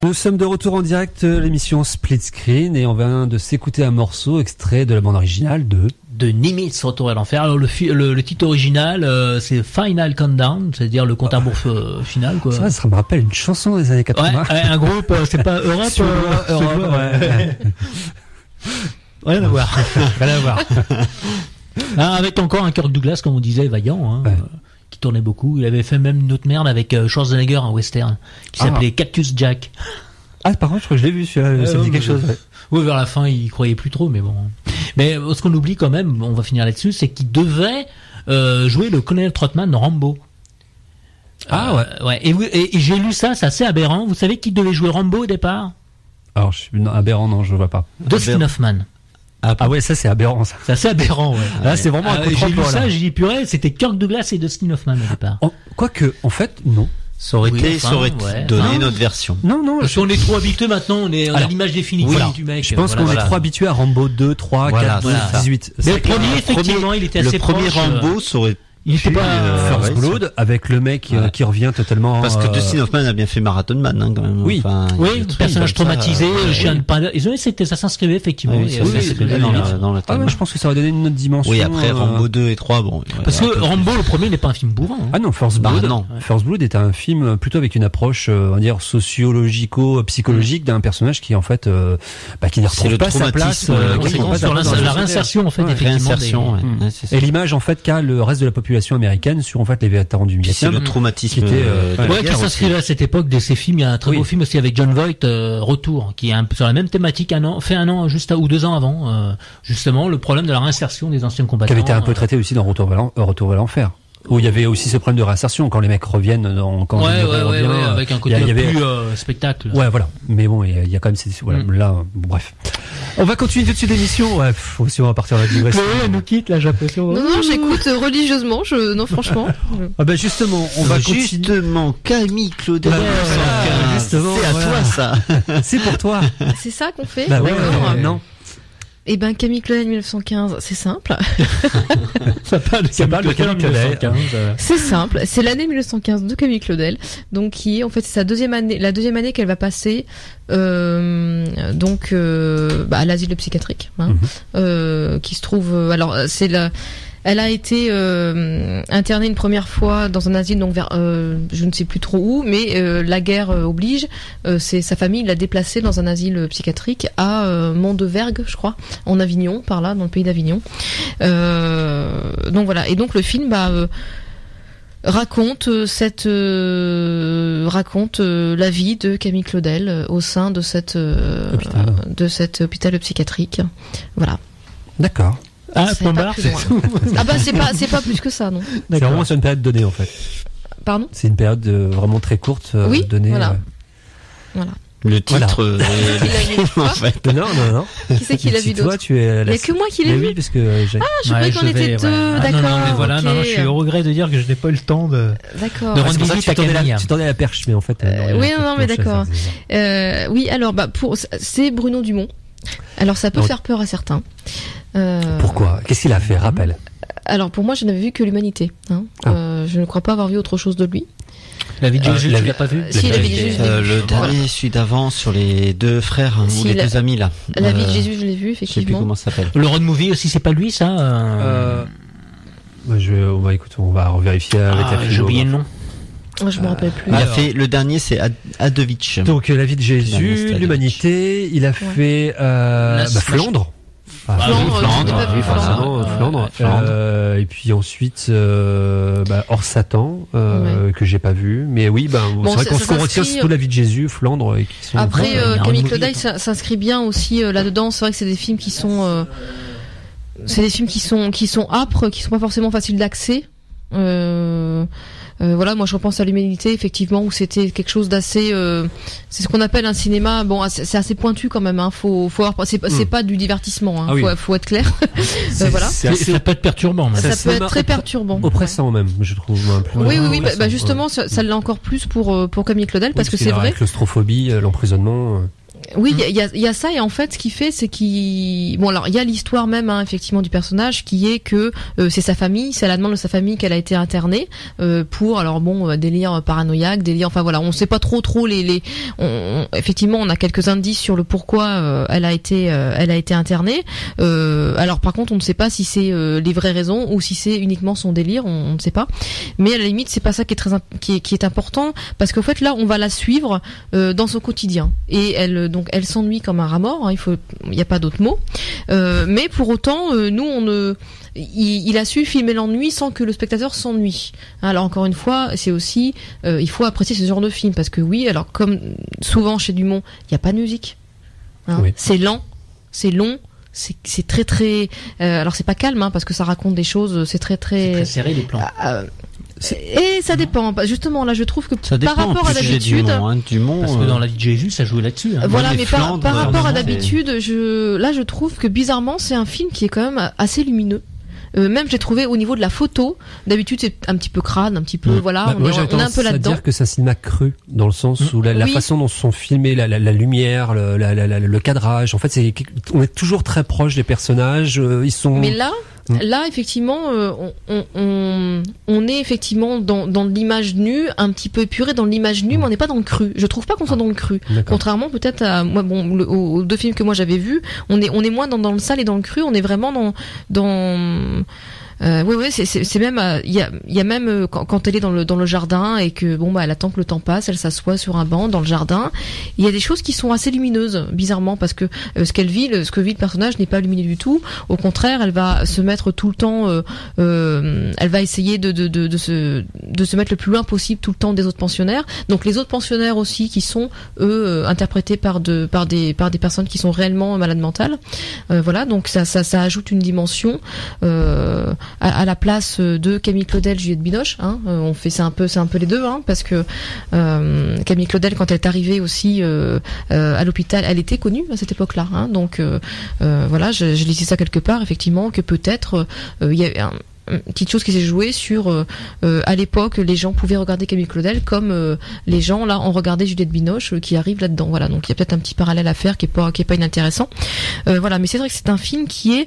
Nous sommes de retour en direct, l'émission Split Screen, et on vient de s'écouter un morceau extrait de la bande originale de Nimitz, Retour à l'enfer. Alors le titre original, c'est Final Countdown, c'est-à-dire le compte à rebours final, quoi. Ça me rappelle une chanson des années 80. Ouais, un groupe, c'est pas Europe, Europe, ouais. Rien à voir. Rien à voir. Avec encore un Kirk Douglas, comme on disait, vaillant, hein. Ouais. Qui tournait beaucoup. Il avait fait même une autre merde avec Schwarzenegger, un western, qui s'appelait Cactus Jack. Ah, par contre, je crois que je l'ai vu, celui-là, ça me dit quelque chose. Ouais. Oui, vers la fin, il croyait plus trop, mais bon. Mais ce qu'on oublie quand même, on va finir là-dessus, c'est qu'il devait jouer le colonel Trotman dans Rambo. Ah ouais. Et j'ai lu ça, c'est assez aberrant. Vous savez qui devait jouer Rambo au départ? Alors, aberrant, non, je vois pas. Dustin Hoffman. Ah ouais, ça c'est aberrant, ça. C'est assez aberrant, ouais. Là, c'est vraiment un contre-emploi. J'ai lu ça, j'ai dit purée, c'était Kirk Douglas et Dustin Hoffman au départ. Quoique, en fait, non. Ça aurait donné notre version. Non. Parce qu'on est trop habitué maintenant, on a l'image définitive du mec. Je pense qu'on est trop habitué à Rambo 2, 3, 4, 12, 18. Mais le premier, effectivement, il était assez proche. Le premier Rambo, ça aurait il était pas First Blood avec le mec qui revient totalement. Parce que Dustin Hoffman a bien fait Marathon Man, hein, quand même. Oui, enfin, personnage traumatisé, chien de pain. Ça s'inscrivait effectivement. Moi, je pense que ça aurait donné une autre dimension. Oui, après Rambo 2 et 3, bon. Parce que Rambo, le premier, n'est pas un film bourrin. Ah non, First Blood. First Blood était un film plutôt avec une approche, on va dire, sociologico-psychologique d'un personnage qui, en fait, qui ne retrouve pas sa place. Sur la réinsertion, en fait, effectivement. Et l'image, en fait, qu'a le reste de la population américaine sur en fait les vétérans du Vietnam. C'est le traumatisme qui s'inscrivait à cette époque de ces films. Il y a un très beau film aussi avec John Voight, Retour, qui est un peu sur la même thématique, fait un an juste ou 2 ans avant, justement le problème de la réinsertion des anciens combattants. Qui avait été un peu traité aussi dans Retour vers l'enfer. Où il y avait aussi ce problème de réinsertion quand les mecs reviennent avec un côté plus spectacle. Ouais, voilà. Mais bon, il y a quand même là, bref. On va continuer tout de suite l'émission. Ouais, si on va partir à la digression. Elle nous quitte là, j'ai l'impression. Non, j'écoute religieusement. Non, franchement. Ah ben justement, on va continuer. Justement, Camille Claudel. Justement, c'est à toi ça. C'est pour toi. C'est ça qu'on fait. Bah ouais, non. Eh ben, Camille Claudel 1915, c'est simple. Ça parle de Camille Claudel. C'est simple. C'est l'année 1915 de Camille Claudel. Donc, qui est, en fait, c'est la deuxième année qu'elle va passer, à l'asile psychiatrique, qui se trouve, elle a été internée une première fois dans un asile, donc vers je ne sais plus trop où, mais la guerre oblige. C'est sa famille l'a déplacée dans un asile psychiatrique à Mont-de-Vergue, je crois, en Avignon, par là, dans le pays d'Avignon. Donc voilà. Et donc le film raconte la vie de Camille Claudel au sein de cet hôpital psychiatrique. Voilà. D'accord. Point barre, c'est tout. C'est pas plus que ça, non. C'est vraiment sur une période donnée, en fait. Pardon? C'est une période vraiment très courte donnée. Voilà. Le titre, en fait. Non. Qui c'est qui l'a vu d'autre? Il y a que moi qui l'ai vu. Oui, parce que je croyais qu'on était deux, d'accord. Non, mais voilà, je suis au regret de dire que je n'ai pas eu le temps de rendre visite à Camille. Tu tendais la perche, mais en fait. Mais d'accord. Oui, alors, c'est Bruno Dumont. Alors, ça peut faire peur à certains. Pourquoi? Qu'est-ce qu'il a fait? Rappel. Alors, pour moi, je n'avais vu que l'Humanité. Je ne crois pas avoir vu autre chose de lui. La vie de Jésus, tu l'as pas vu? Si, la vie de Jésus. Le dernier, celui d'avant, sur les deux frères, ou les deux amis, là. La vie de Jésus, je l'ai vu, effectivement. Je sais plus comment ça s'appelle. Le road movie aussi, c'est pas lui, ça? On va revérifier avec la j'ai oublié le nom. Je me rappelle plus. Il a fait, le dernier, c'est Adovitch. Donc, la vie de Jésus, l'Humanité, il a fait, Flandre. Flandre. Et puis ensuite, Hors Satan, que j'ai pas vu. Mais oui, c'est vrai qu'on retient surtout la vie de Jésus, Flandre. Et qui sont après, Camille Claudel s'inscrit bien aussi là-dedans. C'est vrai que c'est des films qui sont, qui sont âpres, qui sont pas forcément faciles d'accès. Voilà, moi je repense à l'Humanité, effectivement, où c'était quelque chose d'assez, c'est ce qu'on appelle un cinéma, c'est assez pointu quand même, faut avoir, c'est pas du divertissement, faut être clair. Voilà. Ça peut être perturbant, même. Ça peut être très perturbant. Oppressant même, je trouve. Oui, justement, ça l'est encore plus pour Camille Claudel, parce que c'est vrai. La claustrophobie, l'emprisonnement. Oui, il y a ça, et en fait, ce qu'il fait, c'est alors il y a l'histoire même, effectivement, du personnage, qui est que c'est sa famille, c'est à la demande de sa famille qu'elle a été internée pour, délire paranoïaque, enfin voilà, on sait pas trop effectivement, on a quelques indices sur le pourquoi elle a été internée. Alors par contre, on ne sait pas si c'est les vraies raisons ou si c'est uniquement son délire, on ne sait pas. Mais à la limite, c'est pas ça qui est important, parce qu'en fait là, on va la suivre dans son quotidien, et elle s'ennuie comme un rat mort, il y a pas d'autre mot, mais pour autant nous il a su filmer l'ennui sans que le spectateur s'ennuie. Alors encore une fois, c'est aussi il faut apprécier ce genre de film, parce que oui, alors comme souvent chez Dumont, il y a pas de musique, oui. C'est lent, c'est long, c'est très très alors c'est pas calme, parce que ça raconte des choses, c'est très serré les plans. Et ça dépend. Justement, là, je trouve que par rapport à d'habitude, Dumont, parce que dans La vie de Jésus, ça jouait là-dessus. Voilà, mais par rapport à d'habitude, je trouve que bizarrement, c'est un film qui est quand même assez lumineux. Même j'ai trouvé au niveau de la photo, d'habitude c'est un petit peu crade, un petit peu voilà, on est un peu là-dedans. Dire que c'est un cinéma cru, dans le sens où la façon dont sont filmés la lumière, le cadrage, en fait on est toujours très proche des personnages, ils sont. Mais là, effectivement, on est effectivement dans l'image nue, un petit peu épuré dans l'image nue, mais on n'est pas dans le cru. Je trouve pas qu'on soit dans le cru. Contrairement peut-être à aux deux films que moi j'avais vus, on est moins dans le sale et dans le cru. On est vraiment dans c'est même il y a même quand elle est dans le jardin et que elle attend que le temps passe, elle s'assoit sur un banc dans le jardin, il y a des choses qui sont assez lumineuses, bizarrement, parce que ce que vit le personnage n'est pas lumineux du tout. Au contraire, elle va se mettre tout le temps elle va essayer de se mettre le plus loin possible tout le temps des autres pensionnaires. Donc les autres pensionnaires aussi, qui sont eux interprétés par des personnes qui sont réellement malades mentales. Voilà, donc ça ajoute une dimension à la place de Camille Claudel, Juliette Binoche, c'est un peu les deux, parce que Camille Claudel, quand elle est arrivée aussi à l'hôpital, elle était connue à cette époque-là, donc voilà, je lisais ça quelque part, effectivement, que peut-être il y a une petite chose qui s'est jouée sur à l'époque, les gens pouvaient regarder Camille Claudel comme les gens là ont regardé Juliette Binoche qui arrive là-dedans. Voilà, donc il y a peut-être un petit parallèle à faire qui est pas inintéressant. Voilà, mais c'est vrai que c'est un film qui est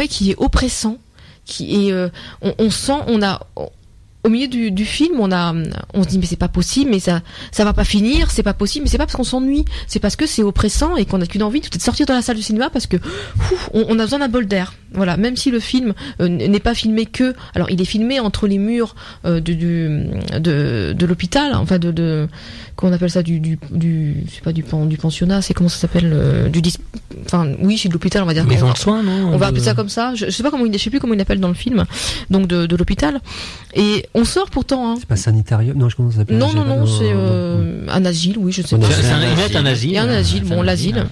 qui est oppressant, qui est on sent, au milieu du film, on se dit mais c'est pas possible, mais ça va pas finir, c'est pas possible, mais c'est pas parce qu'on s'ennuie, c'est parce que c'est oppressant et qu'on a qu'une envie de sortir de la salle de cinéma, parce que on a besoin d'un bol d'air. Voilà, même si le film n'est pas filmé alors il est filmé entre les murs de l'hôpital, enfin comment on appelle ça, c'est pas du pensionnat, c'est comment ça s'appelle, c'est de l'hôpital, on va dire. Maison de soins, non? On va appeler ça comme ça. Je sais plus comment il l'appelle dans le film, donc de l'hôpital. Et on sort pourtant. C'est pas sanitarium, non, comment ça s'appelle? Non, c'est un asile, oui, je sais pas. C'est un asile. Il y a un asile, l'asile.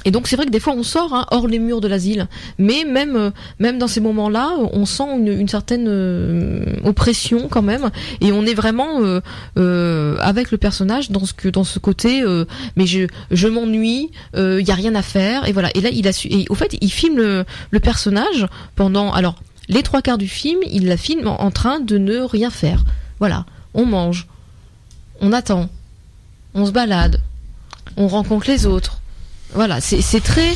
Et donc c'est vrai que des fois on sort hors les murs de l'asile, mais même dans ces moments-là, on sent une certaine oppression quand même, et on est vraiment avec le personnage dans ce côté mais je m'ennuie, il y a rien à faire, et voilà. Et là au fait il filme le personnage pendant les 3/4 du film, il la filme en train de ne rien faire. Voilà, on mange, on attend, on se balade, on rencontre les autres. Voilà, c'est très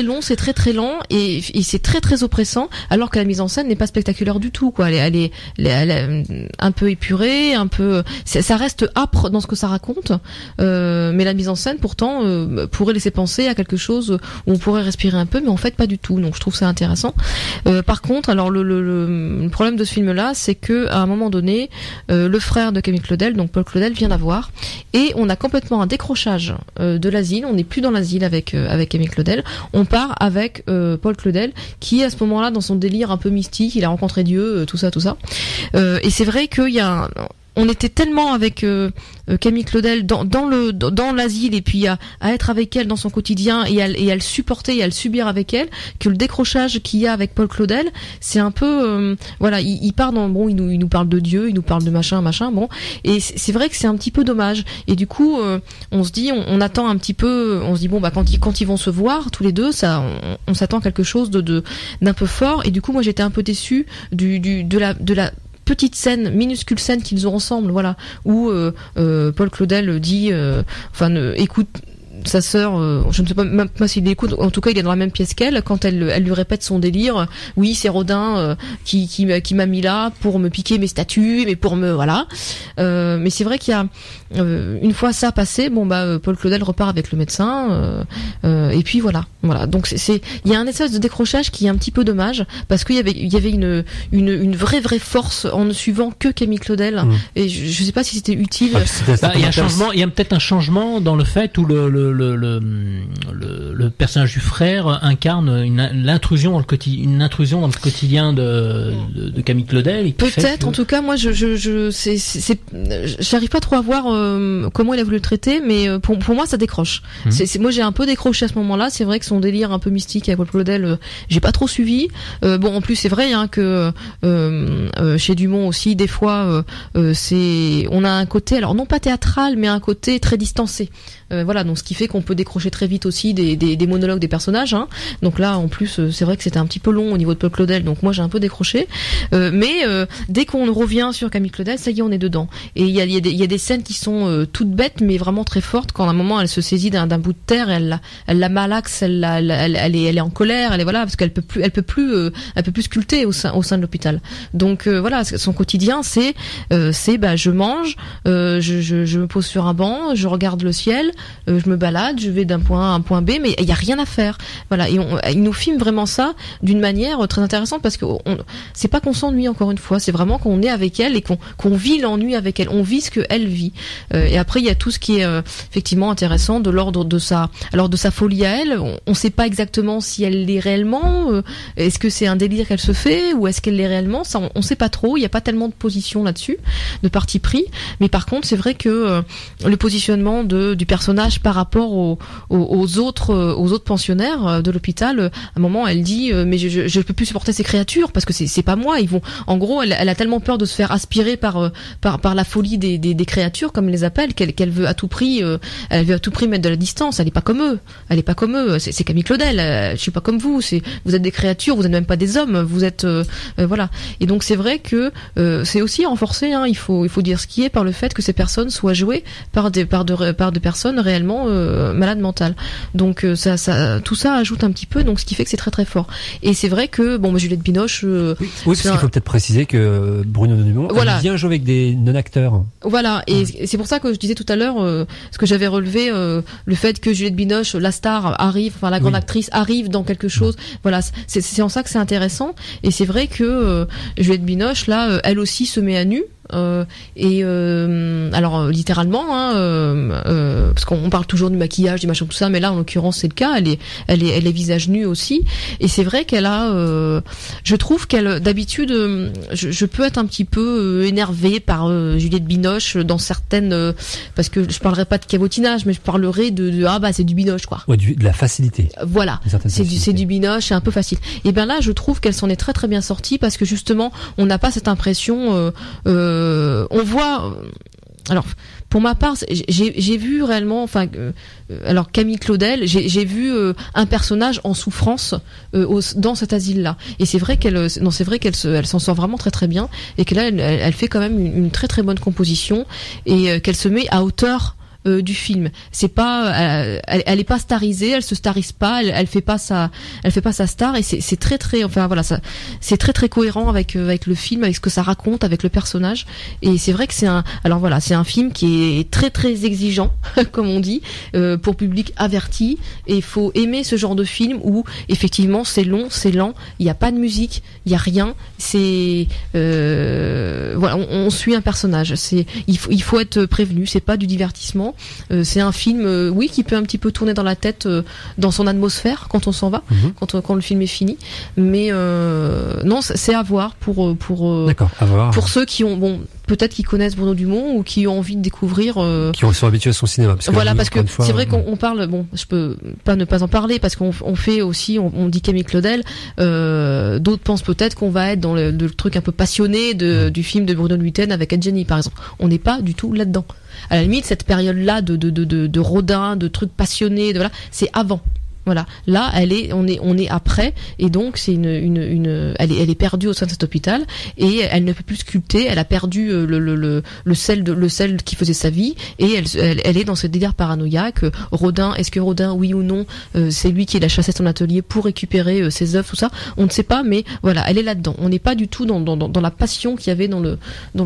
long, c'est très lent, et c'est très oppressant, alors que la mise en scène n'est pas spectaculaire du tout, quoi. Elle est un peu épurée, ça reste âpre dans ce que ça raconte, mais la mise en scène pourtant pourrait laisser penser à quelque chose où on pourrait respirer un peu, mais en fait pas du tout. Donc je trouve ça intéressant. Par contre, alors le problème de ce film-là, c'est que à un moment donné, le frère de Camille Claudel, donc Paul Claudel, vient la voir, et on a complètement un décrochage de l'asile. On n'est plus dans l'asile avec Camille Claudel. On part avec Paul Claudel, qui à ce moment-là, dans son délire un peu mystique, il a rencontré Dieu, tout ça. Et c'est vrai qu'il y a on était tellement avec Camille Claudel dans l'asile, et puis à être avec elle dans son quotidien, et à le supporter et à le subir avec elle, que le décrochage qu'il y a avec Paul Claudel, c'est un peu il part dans il nous parle de Dieu, il nous parle de machin, et c'est vrai que c'est un petit peu dommage. Et du coup on se dit, on attend un petit peu, on se dit quand ils vont se voir tous les deux, ça on s'attend à quelque chose d'un peu fort. Et du coup moi j'étais un peu déçue de la petite scène, minuscule scène qu'ils ont ensemble, voilà, où Paul Claudel dit, écoute sa sœur, je ne sais pas même pas s'il écoute, en tout cas il est dans la même pièce qu'elle, quand elle lui répète son délire, oui c'est Rodin qui m'a mis là pour me piquer mes statues, mais pour me voilà, mais c'est vrai qu'il y a une fois ça passé, Paul Claudel repart avec le médecin, et puis voilà, donc il y a un espèce de décrochage qui est un petit peu dommage, parce qu'il y avait une vraie force en ne suivant que Camille Claudel, et je sais pas si c'était utile. Il y a un changement, il y a peut-être un changement dans le fait où le personnage du frère incarne une intrusion dans le quotidien de Camille Claudel. Peut-être, en tout cas, moi, j'arrive pas trop à voir comment il a voulu le traiter, mais pour moi, ça décroche. Moi, j'ai un peu décroché à ce moment-là. C'est vrai que son délire un peu mystique avec Paul Claudel, j'ai pas trop suivi. En plus, c'est vrai que chez Dumont aussi, des fois, on a un côté, alors non pas théâtral, mais un côté très distancé. Donc ce qui fait qu'on peut décrocher très vite aussi des monologues des personnages, hein. Donc là en plus c'est vrai que c'était un petit peu long au niveau de Paul Claudel, donc moi j'ai un peu décroché, mais dès qu'on revient sur Camille Claudel, ça y est, on est dedans, et il y a des scènes qui sont toutes bêtes mais vraiment très fortes, quand à un moment elle se saisit d'un bout de terre, elle la malaxe, elle est en colère, elle est parce qu'elle peut plus sculpter au sein de l'hôpital. Donc son quotidien c'est je mange, je me pose sur un banc, je regarde le ciel, je me balade, je vais d'un point A à un point B, mais il y a rien à faire. Voilà, et il nous filme vraiment ça d'une manière très intéressante, parce que c'est pas qu'on s'ennuie, encore une fois, c'est vraiment qu'on est avec elle et qu'on vit l'ennui avec elle, on vit ce que elle vit. Et après il y a tout ce qui est effectivement intéressant de l'ordre de sa folie à elle. On sait pas exactement si elle l'est réellement, est-ce que c'est un délire qu'elle se fait, ou est-ce qu'elle l'est réellement, ça on sait pas trop, il y a pas tellement de position là-dessus, de parti pris, mais par contre c'est vrai que le positionnement du personnage par rapport aux autres pensionnaires de l'hôpital, à un moment elle dit mais je peux plus supporter ces créatures, parce que c'est pas moi, ils vont, en gros elle a tellement peur de se faire aspirer par la folie des créatures, comme elle les appelle, qu'elle veut à tout prix mettre de la distance. Elle est pas comme eux, c'est Camille Claudel, je suis pas comme vous, vous êtes des créatures, vous êtes même pas des hommes, vous êtes voilà. Et donc c'est vrai que c'est aussi renforcé, hein, il faut dire ce qui est, par le fait que ces personnes soient jouées par des personnes réellement malades mentales. Donc tout ça ajoute un petit peu, donc ce qui fait que c'est très très fort. Et c'est vrai que Juliette Binoche, oui, parce qu'il faut peut-être préciser que Bruno Dumont a bien joué avec des non-acteurs. Voilà, et c'est pour ça que je disais tout à l'heure, ce que j'avais relevé, le fait que Juliette Binoche, la star, arrive, la grande actrice arrive dans quelque chose. Voilà, c'est en ça que c'est intéressant. Et c'est vrai que Juliette Binoche, là, elle aussi se met à nu. Alors littéralement, parce qu'on parle toujours du maquillage, du machin, tout ça, mais là en l'occurrence c'est le cas. Elle est visage nu aussi, et c'est vrai qu'elle a, je trouve qu'elle, d'habitude, je peux être un petit peu énervée par Juliette Binoche dans certaines, parce que je parlerai pas de cabotinage, mais je parlerai de c'est du Binoche, quoi. Ouais, de la facilité. Voilà, c'est du Binoche, c'est un peu facile. Et bien là, je trouve qu'elle s'en est très très bien sortie, parce que justement, on n'a pas cette impression. On voit, alors pour ma part, j'ai vu réellement, alors Camille Claudel, j'ai vu un personnage en souffrance dans cet asile-là, et c'est vrai qu'elle s'en sort vraiment très très bien, et que là elle fait quand même une très très bonne composition, et qu'elle se met à hauteur du film. C'est pas, elle est pas starisée, elle se starise pas, elle fait pas sa star, et c'est très très, c'est très très cohérent avec le film, avec ce que ça raconte, avec le personnage. Et c'est vrai que c'est un film qui est très très exigeant, comme on dit, pour public averti. Et il faut aimer ce genre de film où effectivement c'est long, c'est lent, il y a pas de musique, il y a rien, c'est on suit un personnage. Il faut être prévenu, c'est pas du divertissement. C'est un film, qui peut un petit peu tourner dans la tête, dans son atmosphère quand on s'en va, quand le film est fini. Mais non, c'est à voir pour ceux qui ont, peut-être qui connaissent Bruno Dumont, ou qui ont envie de découvrir, qui sont habitués à son cinéma. Parce que c'est vrai qu'on parle, je peux pas ne pas en parler, parce qu'on fait aussi, on dit Camille Claudel, d'autres pensent peut-être qu'on va être dans le truc un peu passionné du film de Bruno Luyten avec Ed Jenny, par exemple. On n'est pas du tout là-dedans. À la limite, cette période-là de Rodin, de trucs passionnés, c'est avant. Voilà. Là, on est après, et donc c'est elle est perdue au sein de cet hôpital, et elle ne peut plus sculpter. Elle a perdu le sel qui faisait sa vie, et elle est dans ce délire paranoïaque. Est-ce que Rodin, oui ou non, c'est lui qui l'a chassé à son atelier pour récupérer ses œuvres, tout ça. On ne sait pas, mais voilà, elle est là-dedans. On n'est pas du tout dans la passion qu'il y avait dans le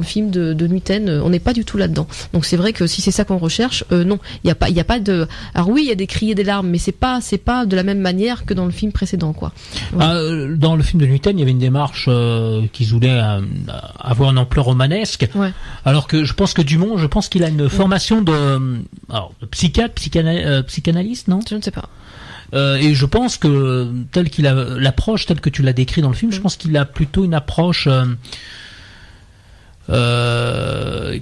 film de Nuiten. On n'est pas du tout là-dedans. Donc c'est vrai que si c'est ça qu'on recherche, non, il y a pas de. Alors oui, il y a des cris et des larmes, mais c'est pas de la même manière que dans le film précédent, quoi. Ouais. Dans le film de Nuiten, il y avait une démarche qui voulait avoir une ampleur romanesque. Ouais. Alors que je pense que Dumont, qu'il a une formation de psychiatre, psychanalyste, non? Je ne sais pas. Et je pense que l'approche telle que tu l'as décrit dans le film, je pense qu'il a plutôt une approche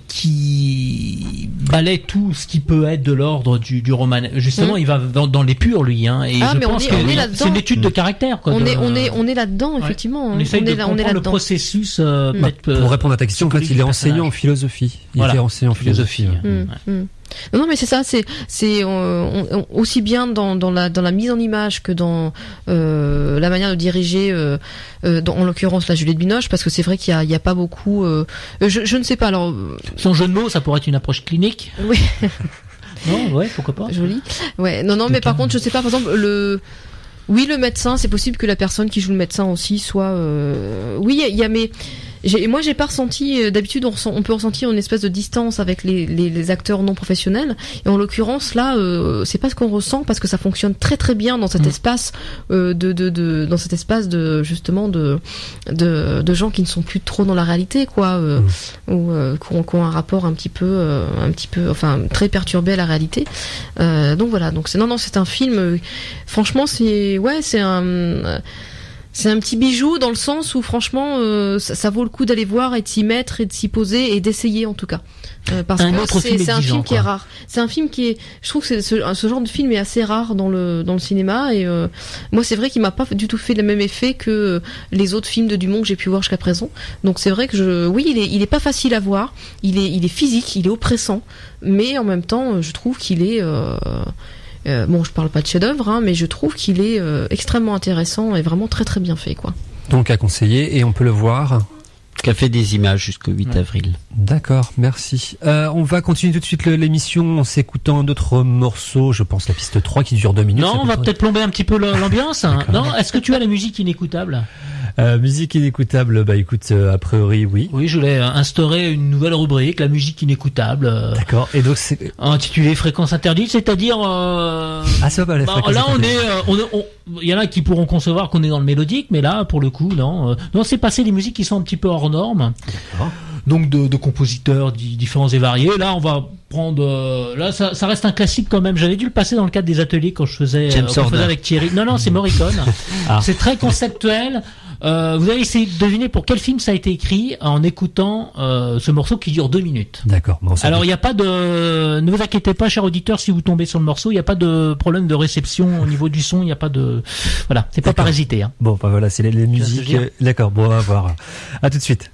qui balaie tout ce qui peut être de l'ordre du roman. Justement, il va dans les purs, lui, hein. Et je pense que c'est une étude de caractère, quoi. On est là-dedans, effectivement. On essaye de comprendre le processus. Pour répondre à ta question, en fait, il est enseignant en philosophie. Il était enseignant en philosophie. Non, mais c'est ça, c'est aussi bien dans la mise en image que dans la manière de diriger, en l'occurrence la Juliette Binoche, parce que c'est vrai qu'il y a pas beaucoup. Je ne sais pas. Alors, son jeu de mots, ça pourrait être une approche clinique. Oui. Non, ouais, pourquoi pas. Joli. Ouais, non, mais par contre, je sais pas. Par exemple, le médecin, c'est possible que la personne qui joue le médecin aussi soit. Oui, il y a moi, j'ai pas ressenti. D'habitude, on peut ressentir une espèce de distance avec les acteurs non professionnels. Et en l'occurrence, là, c'est pas ce qu'on ressent parce que ça fonctionne très très bien dans cet espace dans cet espace de justement de gens qui ne sont plus trop dans la réalité, quoi, ou qui ont un rapport un petit peu, enfin, très perturbé à la réalité. Donc voilà. Donc c'est un film. Franchement, c'est un petit bijou dans le sens où franchement ça vaut le coup d'aller voir et de s'y mettre et de s'y poser et d'essayer en tout cas parce que c'est un film qui est rare. C'est un film qui est, je trouve que ce genre de film est assez rare dans le cinéma et moi c'est vrai qu'il m'a pas du tout fait le même effet que les autres films de Dumont que j'ai pu voir jusqu'à présent. Donc c'est vrai que il est pas facile à voir, il est physique, il est oppressant, mais en même temps je trouve qu'il est je parle pas de chef-d'œuvre, hein, mais je trouve qu'il est extrêmement intéressant et vraiment très très bien fait, quoi. Donc à conseiller, et on peut le voir. Café des images jusqu'au 8 avril. D'accord, merci. On va continuer tout de suite l'émission en s'écoutant d'autres morceaux. Je pense la piste 3 qui dure 2 minutes. Non, on va peut-être plomber un petit peu l'ambiance. Non, est-ce que tu as la musique inécoutable? Musique inécoutable, écoute, a priori oui. Oui, je voulais instaurer une nouvelle rubrique, la musique inécoutable. D'accord. Et donc c'est intitulée Fréquences interdites, c'est-à-dire ça va, la fréquence là il y en a qui pourront concevoir qu'on est dans le mélodique, mais là pour le coup non, c'est passer des musiques qui sont un petit peu hors normes. D'accord. Donc de compositeurs différents et variés. Là, on va prendre là ça reste un classique quand même. J'avais dû le passer dans le cadre des ateliers quand je faisais avec Thierry. Non, c'est Morricone. C'est très conceptuel. Vous allez essayer de deviner pour quel film ça a été écrit en écoutant ce morceau qui dure 2 minutes. D'accord. Bon, alors il n'y a pas de, ne vous inquiétez pas, chers auditeurs, si vous tombez sur le morceau, il n'y a pas de problème de réception au niveau du son. Il n'y a pas de, voilà, c'est pas parasité. Hein. Bon, voilà, c'est les musiques. D'accord. Bon, on va voir. À tout de suite.